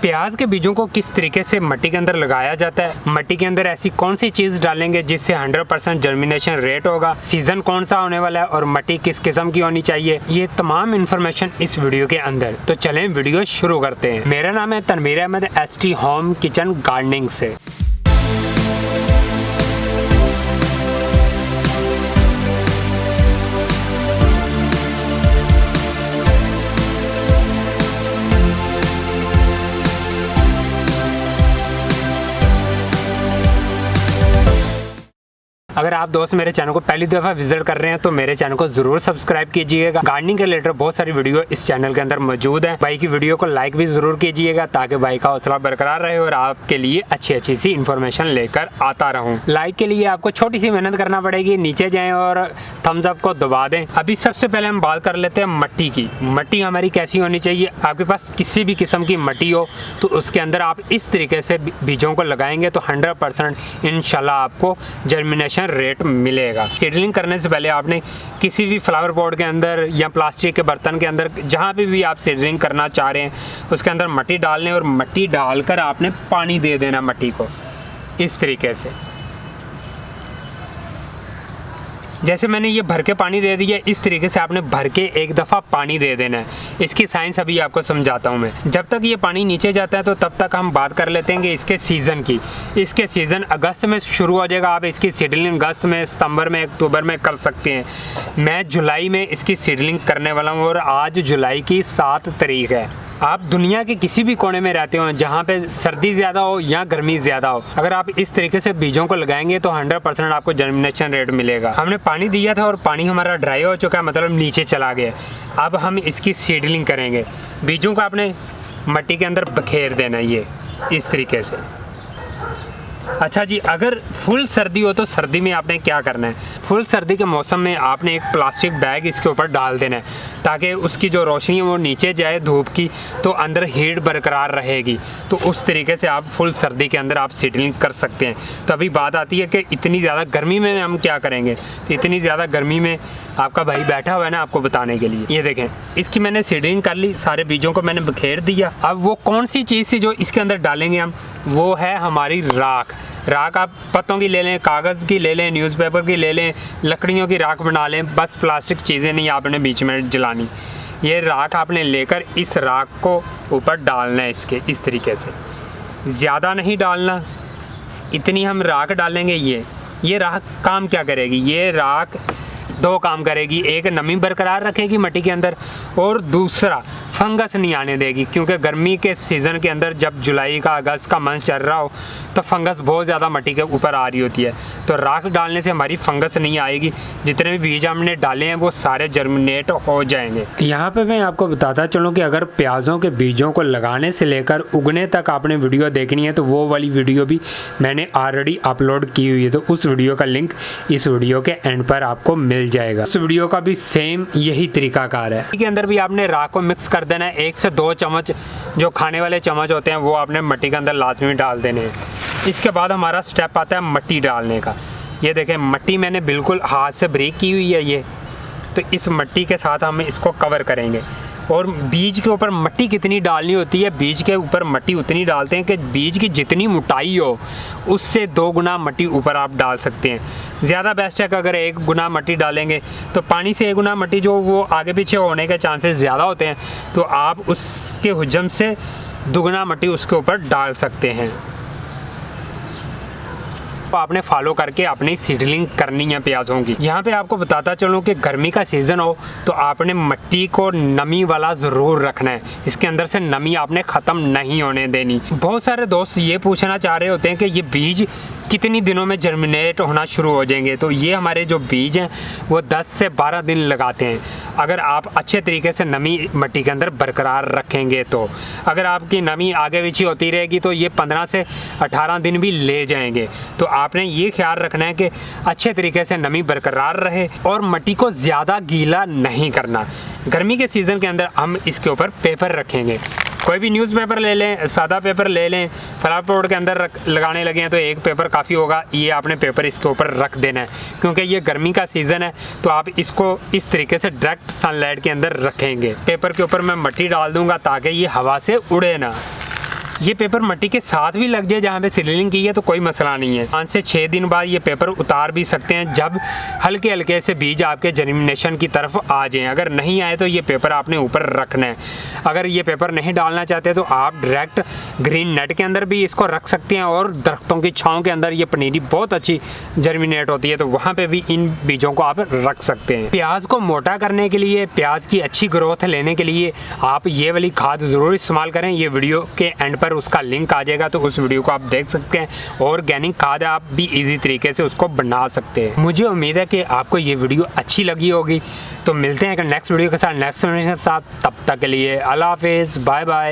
प्याज के बीजों को किस तरीके से मिट्टी के अंदर लगाया जाता है, मिट्टी के अंदर ऐसी कौन सी चीज डालेंगे जिससे 100% जर्मिनेशन रेट होगा, सीजन कौन सा होने वाला है और मिट्टी किस किस्म की होनी चाहिए, ये तमाम इन्फॉर्मेशन इस वीडियो के अंदर। तो चलें वीडियो शुरू करते हैं। मेरा नाम है Tanveer Ahmed, ST home kitchen gardening से। अगर आप दोस्त मेरे चैनल को पहली दफ़ा विजिट कर रहे हैं तो मेरे चैनल को जरूर सब्सक्राइब कीजिएगा। गार्डनिंग के रिलेटेड बहुत सारी वीडियो इस चैनल के अंदर मौजूद है। भाई की वीडियो को लाइक भी जरूर कीजिएगा ताकि भाई का हौसला बरकरार रहे और आपके लिए अच्छी सी इन्फॉर्मेशन लेकर आता रहूं। लाइक के लिए आपको छोटी सी मेहनत करना पड़ेगी, नीचे जाएं और थम्स अप को दबा दें। अभी सबसे पहले हम बात कर लेते हैं मिट्टी की। मिट्टी हमारी कैसी होनी चाहिए। आपके पास किसी भी किस्म की मिट्टी हो तो उसके अंदर आप इस तरीके से बीजों को लगाएंगे तो 100% इंशाल्लाह आपको जर्मिनेशन रेट मिलेगा। सीडलिंग करने से पहले आपने किसी भी फ्लावर पॉट के अंदर या प्लास्टिक के बर्तन के अंदर जहाँ पे भी आप सीडलिंग करना चाह रहे हैं उसके अंदर मिट्टी डालने और मिट्टी डालकर आपने पानी दे देना मिट्टी को इस तरीके से। जैसे मैंने ये भर के पानी दे दिया, इस तरीके से आपने भर के एक दफ़ा पानी दे देना है। इसकी साइंस अभी आपको समझाता हूँ मैं। जब तक ये पानी नीचे जाता है तो तब तक हम बात कर लेते हैं कि इसके सीज़न की। इसके सीज़न अगस्त में शुरू हो जाएगा। आप इसकी सीडलिंग अगस्त में, सितंबर में, अक्टूबर में कर सकते हैं। मैं जुलाई में इसकी सीडलिंग करने वाला हूँ और आज जुलाई की 7 तारीख है। आप दुनिया के किसी भी कोने में रहते हो जहाँ पे सर्दी ज़्यादा हो या गर्मी ज़्यादा हो, अगर आप इस तरीके से बीजों को लगाएंगे तो 100% आपको जर्मिनेशन रेट मिलेगा। हमने पानी दिया था और पानी हमारा ड्राई हो चुका है, मतलब नीचे चला गया। अब हम इसकी सीडलिंग करेंगे। बीजों को आपने मिट्टी के अंदर बखेर देना ये इस तरीके से। अच्छा जी, अगर फुल सर्दी हो तो सर्दी में आपने क्या करना है। फुल सर्दी के मौसम में आपने एक प्लास्टिक बैग इसके ऊपर डाल देना है ताकि उसकी जो रोशनी है वो नीचे जाए धूप की तो अंदर हीट बरकरार रहेगी। तो उस तरीके से आप फुल सर्दी के अंदर आप सीडलिंग कर सकते हैं। तो अभी बात आती है कि इतनी ज़्यादा गर्मी में हम क्या करेंगे। तो इतनी ज़्यादा गर्मी में आपका भाई बैठा हुआ है ना आपको बताने के लिए। ये देखें, इसकी मैंने सीडलिंग कर ली, सारे बीजों को मैंने बखेर दिया। अब वो कौन सी चीज़ थी जो इसके अंदर डालेंगे हम, वो है हमारी राख। राख आप पत्तों की ले लें, कागज़ की ले लें, न्यूज़पेपर की ले लें, लकड़ियों की राख बना लें। बस प्लास्टिक चीज़ें नहीं आपने बीच में जलानी। ये राख आपने लेकर इस राख को ऊपर डालना है इसके इस तरीके से। ज़्यादा नहीं डालना, इतनी हम राख डालेंगे। ये राख काम क्या करेगी। ये राख 2 काम करेगी। एक, नमी बरकरार रखेगी मिट्टी के अंदर और दूसरा फंगस नहीं आने देगी। क्योंकि गर्मी के सीज़न के अंदर जब जुलाई का अगस्त का मंथ चल रहा हो तो फंगस बहुत ज़्यादा मिट्टी के ऊपर आ रही होती है। तो राख डालने से हमारी फंगस नहीं आएगी। जितने भी बीज हमने डाले हैं वो सारे जर्मिनेट हो जाएंगे। यहाँ पे मैं आपको बताता चलूँ कि अगर प्याज़ों के बीजों को लगाने से लेकर उगने तक आपने वीडियो देखनी है तो वो वाली वीडियो भी मैंने ऑलरेडी अपलोड की हुई है। तो उस वीडियो का लिंक इस वीडियो के एंड पर आपको मिल जाएगा। उस वीडियो का भी सेम यही तरीकाकार है। इसके अंदर भी आपने राख को मिक्स कर देना है। 1 से 2 चम्मच जो खाने वाले चम्मच होते हैं वो आपने मिट्टी के अंदर लाजमी डाल देने हैं। इसके बाद हमारा स्टेप आता है मिट्टी डालने का। ये देखें, मिट्टी मैंने बिल्कुल हाथ से ब्रेक की हुई है ये। तो इस मिट्टी के साथ हम इसको कवर करेंगे। और बीज के ऊपर मिट्टी कितनी डालनी होती है, बीज के ऊपर मिट्टी उतनी डालते हैं कि बीज की जितनी मोटाई हो उससे 2 गुना मिट्टी ऊपर आप डाल सकते हैं। ज़्यादा बेस्ट है कि अगर 1 गुना मिट्टी डालेंगे तो पानी से 1 गुना मिट्टी जो वो आगे पीछे होने के चांसेस ज़्यादा होते हैं, तो आप उसके हुज्जम से 2 गुना मिट्टी उसके ऊपर डाल सकते हैं। आपने फॉलो करके अपनी सीडलिंग करनी है प्याज़ों की। यहाँ पे आपको बताता चलूँ कि गर्मी का सीज़न हो तो आपने मिट्टी को नमी वाला ज़रूर रखना है। इसके अंदर से नमी आपने ख़त्म नहीं होने देनी। बहुत सारे दोस्त ये पूछना चाह रहे होते हैं कि ये बीज कितनी दिनों में जर्मिनेट होना शुरू हो जाएंगे। तो ये हमारे जो बीज हैं वो 10 से 12 दिन लगाते हैं अगर आप अच्छे तरीके से नमी मिट्टी के अंदर बरकरार रखेंगे। तो अगर आपकी नमी आगे पीछे होती रहेगी तो ये 15 से 18 दिन भी ले जाएंगे। तो आपने ये ख्याल रखना है कि अच्छे तरीके से नमी बरकरार रहे और मिट्टी को ज़्यादा गीला नहीं करना। गर्मी के सीज़न के अंदर हम इसके ऊपर पेपर रखेंगे। कोई भी न्यूज़पेपर ले लें, सादा पेपर ले लें। फ्लावर पॉट के अंदर लगाने लगे हैं तो 1 पेपर काफ़ी होगा। ये आपने पेपर इसके ऊपर रख देना है क्योंकि ये गर्मी का सीज़न है। तो आप इसको इस तरीके से डायरेक्ट सनलाइट के अंदर रखेंगे। पेपर के ऊपर मैं मिट्टी डाल दूंगा ताकि ये हवा से उड़े ना। ये पेपर मिट्टी के साथ भी लग जाए जहाँ पे सीडलिंग की है तो कोई मसला नहीं है। 5 से 6 दिन बाद ये पेपर उतार भी सकते हैं जब हल्के हल्के से बीज आपके जर्मिनेशन की तरफ आ जाएं। अगर नहीं आए तो ये पेपर आपने ऊपर रखना है। अगर ये पेपर नहीं डालना चाहते तो आप डायरेक्ट ग्रीन नेट के अंदर भी इसको रख सकते हैं और दरख्तों की छांव के अंदर ये पनीरी बहुत अच्छी जर्मिनेट होती है तो वहाँ पे भी इन बीजों को आप रख सकते हैं। प्याज को मोटा करने के लिए, प्याज की अच्छी ग्रोथ लेने के लिए आप ये वाली खाद ज़रूर इस्तेमाल करें। ये वीडियो के एंड पर उसका लिंक आ जाएगा तो उस वीडियो को आप देख सकते हैं। ऑर्गेनिक खाद आप भी ईजी तरीके से उसको बना सकते हैं। मुझे उम्मीद है कि आपको ये वीडियो अच्छी लगी होगी। तो मिलते हैं नेक्स्ट वीडियो के साथ, नेक्स्ट वीडियो के साथ। तब तक के लिए अल्लाह हाफिज़, बाय बाय।